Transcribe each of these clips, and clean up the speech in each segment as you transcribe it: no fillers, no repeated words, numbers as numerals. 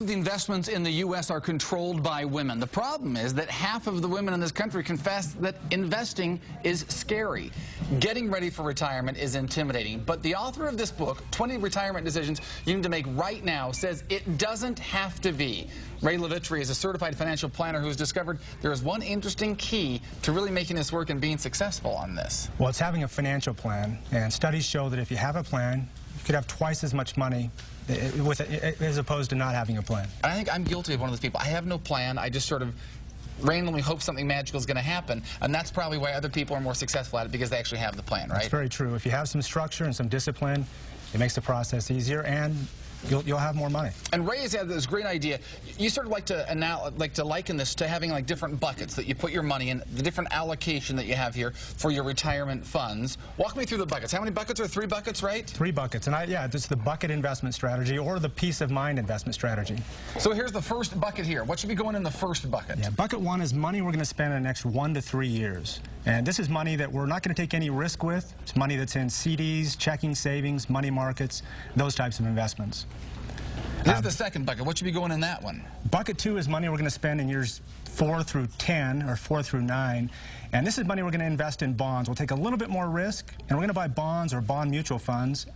The investments in the U.S. are controlled by women. The problem is that half of the women in this country confess that investing is scary. Getting ready for retirement is intimidating. But the author of this book, 20 Retirement Decisions You Need to Make Right Now, says it doesn't have to be. LeVitre is a certified financial planner who has discovered there is one interesting key to really making this work and being successful on this. Well, it's having a financial plan. And studies show that if you have a plan, you could have twice as much money as opposed to not having a plan. I think I'm guilty of one of those people. I have no plan. I just sort of randomly hope something magical is going to happen, and that's probably why other people are more successful at it, because they actually have the plan, right? That's very true. If you have some structure and some discipline, it makes the process easier, and you'll have more money. And Ray has had this great idea. You sort of like to liken this to having like different buckets that you put your money in, the different allocation that you have here for your retirement funds. Walk me through the buckets. How many buckets are 3 buckets, right? 3 buckets. And yeah, this is the bucket investment strategy or the peace of mind investment strategy. So here's the first bucket here. What should be going in the first bucket? Yeah, bucket 1 is money we're going to spend in the next 1 to 3 years. And this is money that we're not going to take any risk with. It's money that's in CDs, checking savings, money markets, those types of investments. Here's the second bucket. What should be going in that one? Bucket 2 is money we're going to spend in years 4 through 10 or 4 through 9. And this is money we're going to invest in bonds. We'll take a little bit more risk, and we're going to buy bonds or bond mutual funds.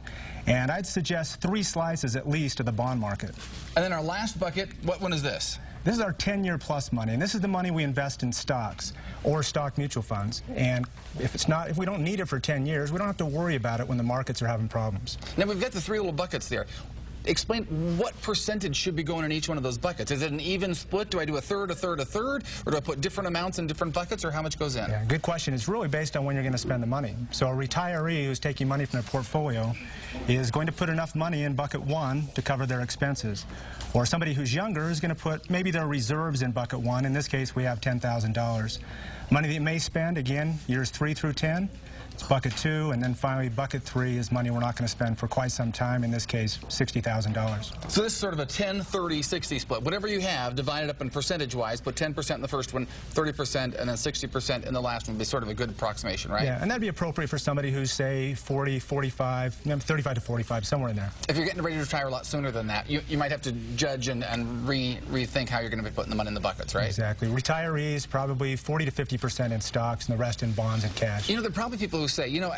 And I'd suggest 3 slices at least of the bond market. And then our last bucket, what one is this? This is our 10-year plus money, and this is the money we invest in stocks or stock mutual funds. And if we don't need it for 10 years, we don't have to worry about it when the markets are having problems. Now we've got the 3 little buckets there. Explain what percentage should be going in each one of those buckets. Is it an even split? Do I do a third, a third, a third? Or do I put different amounts in different buckets, or how much goes in? Yeah, good question. It's really based on when you're going to spend the money. So a retiree who's taking money from their portfolio is going to put enough money in bucket 1 to cover their expenses. Or somebody who's younger is going to put maybe their reserves in bucket 1. In this case, we have $10,000. Money that you may spend, again, years 3 through 10. It's bucket 2, and then finally bucket 3 is money we're not going to spend for quite some time, in this case $60,000. So this is sort of a 10, 30, 60 split. Whatever you have, divide it up in percentage-wise, put 10% in the first one, 30%, and then 60% in the last one would be sort of a good approximation, right? Yeah, and that'd be appropriate for somebody who's, say, 40, 45, 35 to 45, somewhere in there. If you're getting ready to retire a lot sooner than that, you might have to judge and rethink how you're going to be putting the money in the buckets, right? Exactly. Retirees, probably 40 to 50% in stocks and the rest in bonds and cash. You know, there are probably people who say, you know,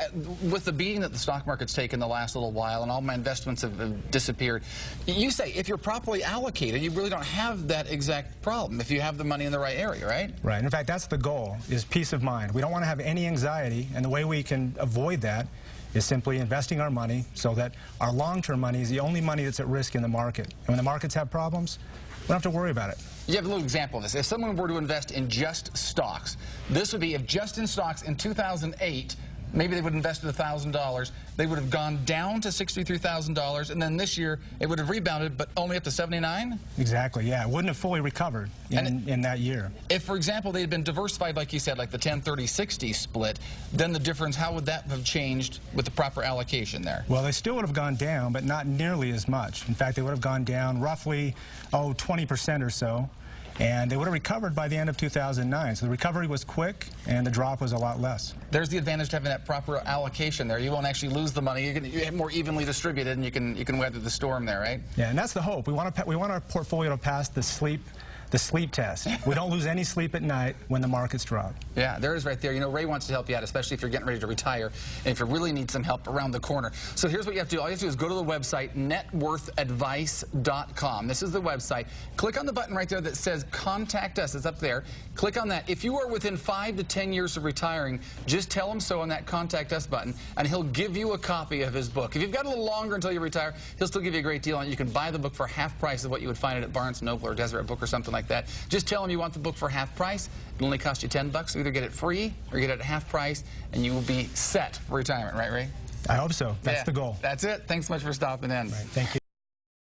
with the beating that the stock market's taken the last little while and all my investments have disappeared, you say if you're properly allocated, you really don't have that exact problem if you have the money in the right area, right? Right. In fact, that's the goal, is peace of mind. We don't want to have any anxiety, and the way we can avoid that is simply investing our money so that our long-term money is the only money that's at risk in the market. And when the markets have problems, we don't have to worry about it. You have a little example of this. If someone were to invest in just stocks, this would be if just in stocks in 2008, maybe they would have invested $1,000. They would have gone down to $63,000, and then this year it would have rebounded, but only up to $79,000? Exactly, yeah. It wouldn't have fully recovered in that year. If, for example, they had been diversified, like you said, like the 10, 30, 60 split, then the difference, how would that have changed with the proper allocation there? Well, they still would have gone down, but not nearly as much. In fact, they would have gone down roughly, 20% or so. And they would have recovered by the end of 2009. So the recovery was quick, and the drop was a lot less. There's the advantage to having that proper allocation there. You won't actually lose the money. You have more evenly distributed, and you can weather the storm there, right? Yeah, and that's the hope. We want our portfolio to pass the sleep test. We don't lose any sleep at night when the markets drop. Yeah, there is right there. You know, Ray wants to help you out, especially if you're getting ready to retire and if you really need some help around the corner. So here's what you have to do. All you have to do is go to the website, networthadvice.com. This is the website. Click on the button right there that says Contact Us. It's up there. Click on that. If you are within 5 to 10 years of retiring, just tell him so on that Contact Us button, and he'll give you a copy of his book. If you've got a little longer until you retire, he'll still give you a great deal on it. You can buy the book for half price of what you would find it at Barnes & Noble or Deseret Book or something like that. Just tell him you want the book for half price. It'll only cost you $10. So either get it free or get it at half price, and you will be set for retirement, right, Ray? I hope so. That's the goal. That's it. Thanks so much for stopping in. Right. Thank you.